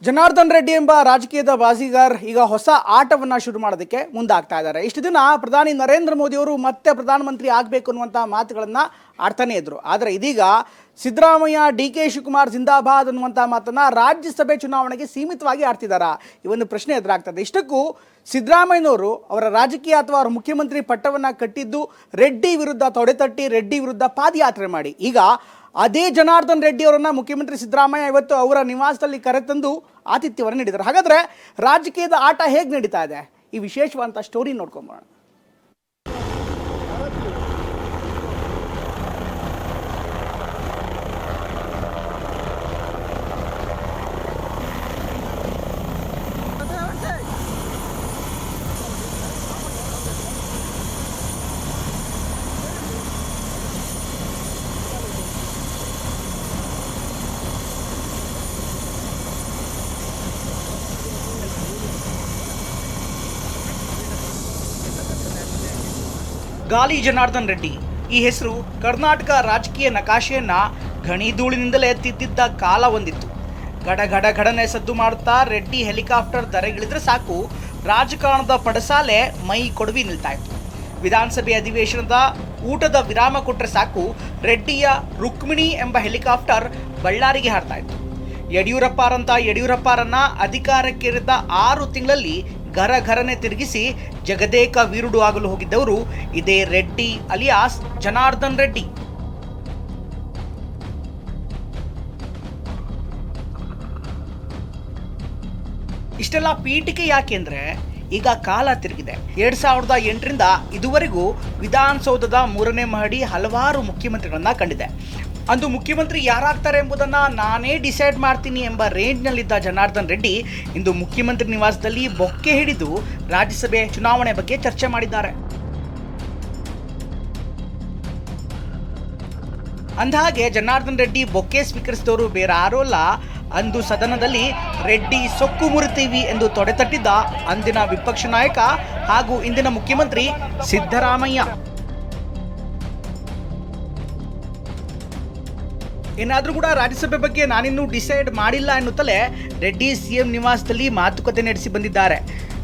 ಜನಾರ್ದನ್ ರೆಡ್ಡಿ ಎಂಬ ರಾಜಕೀಯದ ಬಾಜಿಗಾರ್ ಈಗ ಹೊಸ ಆಟವನ್ನ ಶುರು ಮಾಡೋದಕ್ಕೆ ಮುಂದಾಗ್ತಾ ಇದ್ದಾರೆ. ಇಷ್ಟು ದಿನ ಪ್ರಧಾನಿ ನರೇಂದ್ರ ಮೋದಿ ಅವರು ಮತ್ತೆ ಪ್ರಧಾನಮಂತ್ರಿ ಆಗಬೇಕು ಅನ್ನುವಂಥ ಮಾತುಗಳನ್ನ ಆಡ್ತಾನೆ ಇದ್ರು. ಆದರೆ ಇದೀಗ ಸಿದ್ದರಾಮಯ್ಯ ಡಿ.ಕೆ. ಶಿವಕುಮಾರ್ ಜಿಂದಾಬಾದ್ ಅನ್ನುವಂಥ ಮಾತನ್ನ ರಾಜ್ಯಸಭೆ ಚುನಾವಣೆಗೆ ಸೀಮಿತವಾಗಿ ಆಡ್ತಿದ್ದಾರಾ ಈ ಒಂದು ಪ್ರಶ್ನೆ ಎದುರಾಗ್ತದೆ. ಇಷ್ಟಕ್ಕೂ ಸಿದ್ದರಾಮಯ್ಯನವರು ಅವರ ರಾಜಕೀಯ ಅಥವಾ ಅವರ ಮುಖ್ಯಮಂತ್ರಿ ಪಟ್ಟವನ್ನು ಕಟ್ಟಿದ್ದು ರೆಡ್ಡಿ ವಿರುದ್ಧ ತೊಡೆತಟ್ಟಿ, ರೆಡ್ಡಿ ವಿರುದ್ಧ ಪಾದಯಾತ್ರೆ ಮಾಡಿ. ಈಗ ಅದೇ ಜನಾರ್ದನ್ ರೆಡ್ಡಿ ಅವರನ್ನ ಮುಖ್ಯಮಂತ್ರಿ ಸಿದ್ದರಾಮಯ್ಯ ಇವತ್ತು ಅವರ ನಿವಾಸದಲ್ಲಿ ಕರೆತಂದು ಆತಿಥ್ಯವನ್ನು ನೀಡಿದ್ದಾರೆ. ಹಾಗಾದ್ರೆ ರಾಜಕೀಯದ ಆಟ ಹೇಗೆ ನಡೀತಾ ಇದೆ, ಈ ವಿಶೇಷವಾದಂಥ ಸ್ಟೋರಿ ನೋಡ್ಕೊಂಬೋಣ. ಗಾಲಿ ಜನಾರ್ದನ್ ರೆಡ್ಡಿ ಈ ಹೆಸರು ಕರ್ನಾಟಕ ರಾಜಕೀಯ ನಕಾಶೆಯನ್ನ ಗಣಿಧೂಳಿನಿಂದಲೇ ತಿದ್ದಿದ್ದ ಕಾಲ ಒಂದಿತ್ತು. ಗಡಗಡನೆ ಸದ್ದು ಮಾಡುತ್ತಾ ರೆಡ್ಡಿ ಹೆಲಿಕಾಪ್ಟರ್ ಧರೆಗಿಳಿದ್ರೆ ಸಾಕು, ರಾಜಕಾರಣದ ಪಡಸಾಲೆ ಮೈ ಕೊಡವಿ ನಿಲ್ತಾ ಇತ್ತು. ವಿಧಾನಸಭೆ ಅಧಿವೇಶನದ ಊಟದ ವಿರಾಮ ಕೊಟ್ಟರೆ ಸಾಕು, ರೆಡ್ಡಿಯ ರುಕ್ಮಿಣಿ ಎಂಬ ಹೆಲಿಕಾಪ್ಟರ್ ಬಳ್ಳಾರಿಗೆ ಹಾರ್ತಾ ಇತ್ತು. ಯಡಿಯೂರಪ್ಪರನ್ನ ಅಧಿಕಾರಕ್ಕೇರಿದ 6 ತಿಂಗಳಲ್ಲಿ ಘರನೆ ತಿರುಗಿಸಿ ಜಗದೇಕ ವೀರುಡು ಆಗಲು ಹೋಗಿದ್ದವರು ಇದೇ ರೆಡ್ಡಿ ಅಲಿಯಾಸ್ ಜನಾರ್ದನ್ ರೆಡ್ಡಿ. ಇಷ್ಟೆಲ್ಲ ಪೀಠಿಕೆ ಯಾಕೆಂದ್ರೆ ಈಗ ಕಾಲ ತಿರುಗಿದೆ. 2008ರಿಂದ ಇದುವರೆಗೂ ವಿಧಾನಸೌಧದ 3ನೇ ಮಹಡಿ ಹಲವಾರು ಮುಖ್ಯಮಂತ್ರಿಗಳನ್ನ ಕಂಡಿದೆ. ಅಂದು ಮುಖ್ಯಮಂತ್ರಿ ಯಾರಾಗ್ತಾರೆ ಎಂಬುದನ್ನು ನಾನೇ ಡಿಸೈಡ್ ಮಾಡ್ತೀನಿ ಎಂಬ ರೇಂಜ್ನಲ್ಲಿದ್ದ ಜನಾರ್ದನ್ ರೆಡ್ಡಿ ಇಂದು ಮುಖ್ಯಮಂತ್ರಿ ನಿವಾಸದಲ್ಲಿ ಬೊಕ್ಕೆ ಹಿಡಿದು ರಾಜ್ಯಸಭೆ ಚುನಾವಣೆ ಬಗ್ಗೆ ಚರ್ಚೆ ಮಾಡಿದ್ದಾರೆ. ಅಂದಹಾಗೆ ಜನಾರ್ದನ್ ರೆಡ್ಡಿ ಬೊಕ್ಕೆ ಸ್ವೀಕರಿಸಿದವರು ಬೇರೆ ಯಾರೂ ಅಲ್ಲ, ಅಂದು ಸದನದಲ್ಲಿ ರೆಡ್ಡಿ ಸೊಕ್ಕು ಮುರಿತೀವಿ ಎಂದು ತೊಡೆತಟ್ಟಿದ್ದ ಅಂದಿನ ವಿಪಕ್ಷ ನಾಯಕ ಹಾಗೂ ಇಂದಿನ ಮುಖ್ಯಮಂತ್ರಿ ಸಿದ್ದರಾಮಯ್ಯ. ಏನಾದರೂ ಕೂಡ ರಾಜ್ಯಸಭೆ ಬಗ್ಗೆ ನಾನಿನ್ನೂ ಡಿಸೈಡ್ ಮಾಡಿಲ್ಲ ಎನ್ನುತ್ತಲೇ ರೆಡ್ಡಿ ಸಿಎಂ ನಿವಾಸದಲ್ಲಿ ಮಾತುಕತೆ ನಡೆಸಿ ಬಂದಿದ್ದಾರೆ.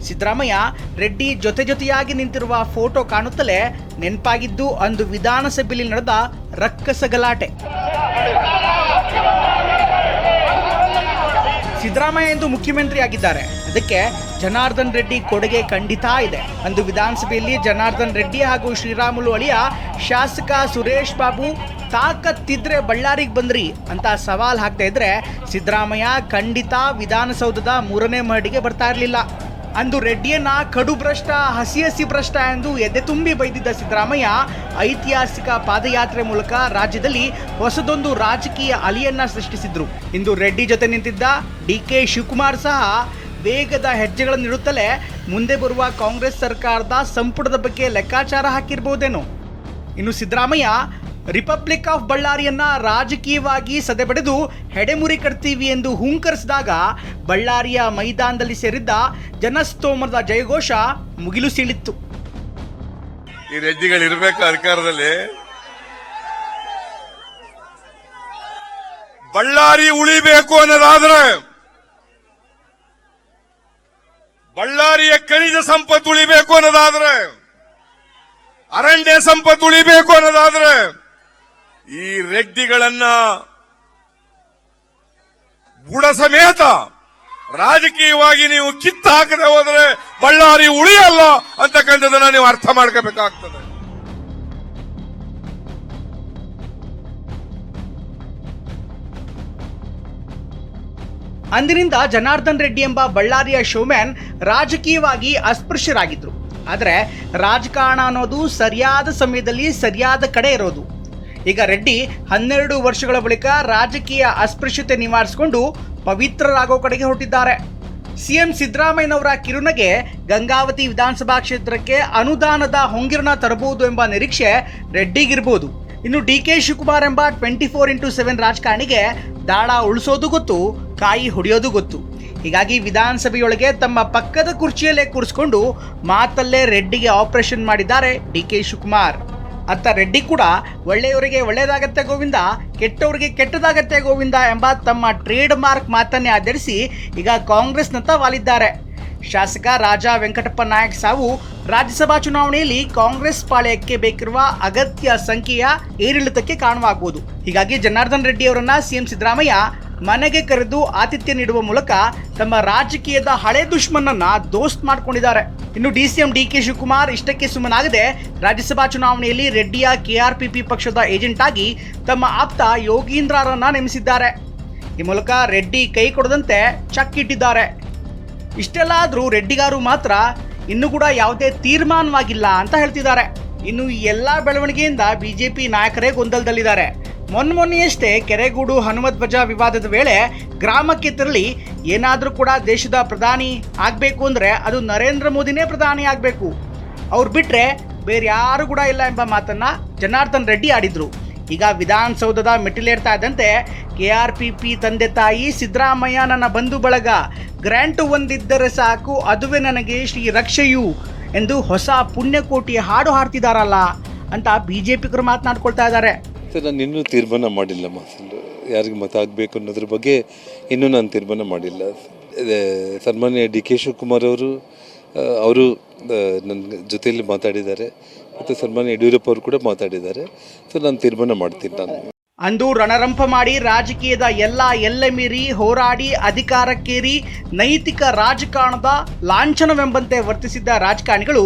ಸಿದ್ದರಾಮಯ್ಯ ರೆಡ್ಡಿ ಜೊತೆಯಾಗಿ ನಿಂತಿರುವ ಫೋಟೋ ಕಾಣುತ್ತಲೇ ನೆನಪಾಗಿದ್ದು ಅಂದು ವಿಧಾನಸಭೆಯಲ್ಲಿ ನಡೆದ ರಕ್ಕಸ ಗಲಾಟೆ. ಸಿದ್ದರಾಮಯ್ಯ ಎಂದು ಮುಖ್ಯಮಂತ್ರಿ ಆಗಿದ್ದಾರೆ, ಅದಕ್ಕೆ ಜನಾರ್ದನ್ ರೆಡ್ಡಿ ಕೊಡುಗೆ ಖಂಡಿತ ಇದೆ. ಅಂದು ವಿಧಾನಸಭೆಯಲ್ಲಿ ಜನಾರ್ದನ್ ರೆಡ್ಡಿ ಹಾಗೂ ಶ್ರೀರಾಮುಲು ಅಳಿಯ ಶಾಸಕ ಸುರೇಶ್ ಬಾಬು ತಾಕತ್ತಿದ್ರೆ ಬಳ್ಳಾರಿಗೆ ಬಂದ್ರಿ ಅಂತ ಸವಾಲ್ ಹಾಕ್ತಾ ಇದ್ರೆ ಸಿದ್ದರಾಮಯ್ಯ ಖಂಡಿತ ವಿಧಾನಸೌಧದ 3ನೇ ಮಹಡಿಗೆ ಬರ್ತಾ ಇರಲಿಲ್ಲ. ಅಂದು ರೆಡ್ಡಿಯನ್ನ ಕಡು ಭ್ರಷ್ಟ, ಹಸಿ ಭ್ರಷ್ಟ ಎಂದು ಎದೆ ತುಂಬಿ ಬೈದಿದ್ದ ಸಿದ್ದರಾಮಯ್ಯ ಐತಿಹಾಸಿಕ ಪಾದಯಾತ್ರೆ ಮೂಲಕ ರಾಜ್ಯದಲ್ಲಿ ಹೊಸದೊಂದು ರಾಜಕೀಯ ಅಲೆಯನ್ನ ಸೃಷ್ಟಿಸಿದ್ರು. ಇಂದು ರೆಡ್ಡಿ ಜೊತೆ ನಿಂತಿದ್ದ ಡಿ.ಕೆ. ಶಿವಕುಮಾರ್ ಸಹ ವೇಗದ ಹೆಜ್ಜೆಗಳನ್ನಿಡುತ್ತಲೇ ಮುಂದೆ ಬರುವ ಕಾಂಗ್ರೆಸ್ ಸರ್ಕಾರದ ಸಂಪುಟದ ಬಗ್ಗೆ ಲೆಕ್ಕಾಚಾರ ಹಾಕಿರ್ಬೋದೇನೋ. ಇನ್ನು ಸಿದ್ದರಾಮಯ್ಯ ರಿಪಬ್ಲಿಕ್ ಆಫ್ ಬಳ್ಳಾರಿಯನ್ನ ರಾಜಕೀಯವಾಗಿ ಸದೆಬಡೆದು ಹೆಡೆಮುರಿ ಕಟ್ತೀವಿ ಎಂದು ಹುಂಕರಿಸಿದಾಗ ಬಳ್ಳಾರಿಯ ಮೈದಾನದಲ್ಲಿ ಸೇರಿದ್ದ ಜನಸ್ತೋಮದ ಜಯಘೋಷ ಮುಗಿಲು ಸೀಳಿತ್ತು. ಈ ರೆಡ್ಡಿಗಳು ಇರಬೇಕು ಅಧಿಕಾರದಲ್ಲಿ. ಬಳ್ಳಾರಿ ಉಳಿಬೇಕು ಅನ್ನೋದಾದ್ರೆ, ಬಳ್ಳಾರಿಯ ಖನಿಜ ಸಂಪತ್ತು ಉಳಿಬೇಕು ಅನ್ನೋದಾದ್ರೆ, ಅರಣ್ಯ ಸಂಪತ್ತು ಉಳಿಬೇಕು ಅನ್ನೋದಾದ್ರೆ ಈ ರೆಡ್ಡಿಗಳನ್ನ ಬುಡ ಸಮೇತ ರಾಜಕೀಯವಾಗಿ ನೀವು ಕಿತ್ತು ಹಾಕದೆ ಹೋದ್ರೆ ಬಳ್ಳಾರಿ ಉಳಿಯಲ್ಲ ಅಂತಕ್ಕಂಥದನ್ನ ನೀವು ಅರ್ಥ ಮಾಡ್ಕೋಬೇಕಾಗ್ತದೆ. ಅಂದಿನಿಂದ ಜನಾರ್ದನ್ ರೆಡ್ಡಿ ಎಂಬ ಬಳ್ಳಾರಿಯ ಶೋಮ್ಯಾನ್ ರಾಜಕೀಯವಾಗಿ ಅಸ್ಪೃಶ್ಯರಾಗಿದ್ರು. ಆದರೆ ರಾಜಕಾರಣ ಅನ್ನೋದು ಸರಿಯಾದ ಸಮಯದಲ್ಲಿ ಸರಿಯಾದ ಕಡೆ ಇರೋದು. ಈಗ ರೆಡ್ಡಿ 12 ವರ್ಷಗಳ ಬಳಿಕ ರಾಜಕೀಯ ಅಸ್ಪೃಶ್ಯತೆ ನಿವಾರಿಸಿಕೊಂಡು ಪವಿತ್ರರಾಗೋ ಕಡೆಗೆ ಹೊರಟಿದ್ದಾರೆ. ಸಿಎಂ ಸಿದ್ದರಾಮಯ್ಯನವರ ಕಿರುನಗೆ ಗಂಗಾವತಿ ವಿಧಾನಸಭಾ ಕ್ಷೇತ್ರಕ್ಕೆ ಅನುದಾನದ ಹೊಂಗಿರಣ ತರಬಹುದು ಎಂಬ ನಿರೀಕ್ಷೆ ರೆಡ್ಡಿಗಿರ್ಬೋದು. ಇನ್ನು ಡಿ.ಕೆ. ಶಿವಕುಮಾರ್ ಎಂಬ 24x7 ರಾಜಕಾರಣಿಗೆ ದಾಳ ಉಳಿಸೋದು ಗೊತ್ತು, ಕಾಯಿ ಹೊಡೆಯೋದು ಗೊತ್ತು. ಹೀಗಾಗಿ ವಿಧಾನಸಭೆಯೊಳಗೆ ತಮ್ಮ ಪಕ್ಕದ ಕುರ್ಚಿಯಲ್ಲೇ ಕೂರಿಸಿಕೊಂಡು ಮಾತಲ್ಲೇ ರೆಡ್ಡಿಗೆ ಆಪರೇಷನ್ ಮಾಡಿದ್ದಾರೆ ಡಿ.ಕೆ. ಶಿವಕುಮಾರ್. ಅತ್ತ ರೆಡ್ಡಿ ಕೂಡ ಒಳ್ಳೆಯವರಿಗೆ ಒಳ್ಳೆಯದಾಗತ್ತೆ ಗೋವಿಂದ, ಕೆಟ್ಟವರಿಗೆ ಕೆಟ್ಟದಾಗತ್ತೆ ಗೋವಿಂದ ಎಂಬ ತಮ್ಮ ಟ್ರೇಡ್ ಮಾರ್ಕ್ ಮಾತನ್ನೇ ಆಧರಿಸಿ ಈಗ ಕಾಂಗ್ರೆಸ್ನತ್ತ ವಾಲಿದ್ದಾರೆ. ಶಾಸಕ ರಾಜಾ ವೆಂಕಟಪ್ಪ ನಾಯಕ್ ಸಾವು ರಾಜ್ಯಸಭಾ ಚುನಾವಣೆಯಲ್ಲಿ ಕಾಂಗ್ರೆಸ್ ಪಾಳೆಯಕ್ಕೆ ಬೇಕಿರುವ ಅಗತ್ಯ ಸಂಖ್ಯೆಯ ಏರಿಳಿತಕ್ಕೆ ಕಾರಣವಾಗಬಹುದು. ಹೀಗಾಗಿ ಜನಾರ್ದನ್ ರೆಡ್ಡಿ ಅವರನ್ನ ಸಿಎಂ ಸಿದ್ದರಾಮಯ್ಯ ಮನೆಗೆ ಕರೆದು ಆತಿಥ್ಯ ನೀಡುವ ಮೂಲಕ ತಮ್ಮ ರಾಜಕೀಯದ ಹಳೆ ದುಶ್ಮನನ್ನ ದೋಸ್ತ್ ಮಾಡ್ಕೊಂಡಿದ್ದಾರೆ. ಇನ್ನು ಡಿಸಿಎಂ ಡಿಕೆ ಶಿವಕುಮಾರ್ ಇಷ್ಟಕ್ಕೆ ಸುಮ್ಮನಾಗದೆ ರಾಜ್ಯಸಭಾ ಚುನಾವಣೆಯಲ್ಲಿ ರೆಡ್ಡಿಯ ಕೆಆರ್ಪಿಪಿ ಪಕ್ಷದ ಏಜೆಂಟ್ ಆಗಿ ತಮ್ಮ ಆಪ್ತ ಯೋಗೀಂದ್ರರನ್ನ ನೇಮಿಸಿದ್ದಾರೆ. ಈ ಮೂಲಕ ರೆಡ್ಡಿ ಕೈ ಕೊಡದಂತೆ ಚಕ್ ಇಟ್ಟಿದ್ದಾರೆ. ಇಷ್ಟೆಲ್ಲ ಆದರೂ ರೆಡ್ಡಿಗಾರು ಮಾತ್ರ ಇನ್ನೂ ಕೂಡ ಯಾವುದೇ ತೀರ್ಮಾನವಾಗಿಲ್ಲ ಅಂತ ಹೇಳ್ತಿದ್ದಾರೆ. ಇನ್ನು ಈ ಎಲ್ಲ ಬೆಳವಣಿಗೆಯಿಂದ ಬಿಜೆಪಿ ನಾಯಕರೇ ಗೊಂದಲದಲ್ಲಿದ್ದಾರೆ. ಮೊನ್ನೆಯಷ್ಟೇ ಕೆರೆಗೂಡು ಹನುಮಧ್ವಜ ವಿವಾದದ ವೇಳೆ ಗ್ರಾಮಕ್ಕೆ ತೆರಳಿ ಏನಾದರೂ ಕೂಡ ದೇಶದ ಪ್ರಧಾನಿ ಆಗಬೇಕು ಅಂದರೆ ಅದು ನರೇಂದ್ರ ಮೋದಿನೇ ಪ್ರಧಾನಿ ಆಗಬೇಕು, ಅವ್ರು ಬಿಟ್ಟರೆ ಬೇರೆ ಯಾರು ಕೂಡ ಇಲ್ಲ ಎಂಬ ಮಾತನ್ನು ಜನಾರ್ದನ್ ರೆಡ್ಡಿ ಆಡಿದರು. ಈಗ ವಿಧಾನಸೌಧದ ಮೆಟ್ಟಿಲೇರ್ತಾ ಇದ್ದಂತೆ ಕೆಆರ್ಪಿಪಿ ತಂದೆ ತಾಯಿ ಸಿದ್ದರಾಮಯ್ಯ ನನ್ನ ಬಂಧು ಬಳಗ, ಗ್ರ್ಯಾಂಟು ಒಂದಿದ್ದರೆ ಸಾಕು ಅದುವೇ ನನಗೆ ಶ್ರೀ ರಕ್ಷೆಯು ಎಂದು ಹೊಸ ಪುಣ್ಯಕೋಟಿ ಹಾಡು ಹಾಡ್ತಿದ್ದಾರಲ್ಲ ಅಂತ ಬಿಜೆಪಿಗರು ಮಾತನಾಡ್ಕೊಳ್ತಾ ಇದ್ದಾರೆ. ಸರ್, ನಾನು ಇನ್ನೂ ತೀರ್ಮಾನ ಮಾಡಿಲ್ಲ. ಯಾರಿಗೆ ಮತ ಆಗಬೇಕು ಅನ್ನೋದ್ರ ಬಗ್ಗೆ ಇನ್ನೂ ನಾನು ತೀರ್ಮಾನ ಮಾಡಿಲ್ಲ. ಸನ್ಮಾನ್ಯ ಡಿ ಕೆ ಶಿವಕುಮಾರ್ ಅವರು ನನ್ನ ಜೊತೆಯಲ್ಲಿ ಮಾತಾಡಿದ್ದಾರೆ ಮತ್ತು ಸನ್ಮಾನ್ಯ ಯಡಿಯೂರಪ್ಪ ಅವರು ಕೂಡ ಮಾತಾಡಿದ್ದಾರೆ. ಸೊ ನಾನು ತೀರ್ಮಾನ ಮಾಡ್ತೀನಿ. ನಾನು ಅಂದು ರಣರಂಪ ಮಾಡಿ ರಾಜಕೀಯದ ಎಲ್ಲೆ ಮೀರಿ ಹೋರಾಡಿ ಅಧಿಕಾರಕ್ಕೇರಿ ನೈತಿಕ ರಾಜಕಾರಣದ ಲಾಂಛನವೆಂಬಂತೆ ವರ್ತಿಸಿದ್ದ ರಾಜಕಾರಣಿಗಳು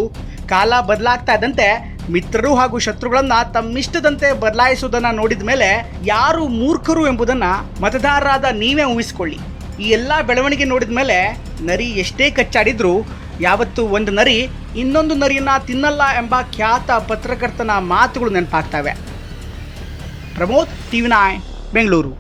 ಕಾಲ ಬದಲಾಗ್ತಾ ಇದ್ದಂತೆ ಮಿತ್ರರು ಹಾಗೂ ಶತ್ರುಗಳನ್ನ ತಮ್ಮಿಷ್ಟದಂತೆ ಬದಲಾಯಿಸುವುದನ್ನು ನೋಡಿದ ಮೇಲೆ ಯಾರು ಮೂರ್ಖರು ಎಂಬುದನ್ನು ಮತದಾರರಾದ ನೀವೇ ಊಹಿಸಿಕೊಳ್ಳಿ. ಈ ಎಲ್ಲ ಬೆಳವಣಿಗೆ ನೋಡಿದ ಮೇಲೆ ನರಿ ಎಷ್ಟೇ ಕಚ್ಚಾಡಿದ್ರೂ ಯಾವತ್ತೂ ಒಂದು ನರಿ ಇನ್ನೊಂದು ನರಿಯನ್ನ ತಿನ್ನಲ್ಲ ಎಂಬ ಖ್ಯಾತ ಪತ್ರಕರ್ತನ ಮಾತುಗಳು ನೆನಪಾಗ್ತವೆ. ಪ್ರಮೋದ್, ಟಿವಿ9 ಬೆಂಗಳೂರು.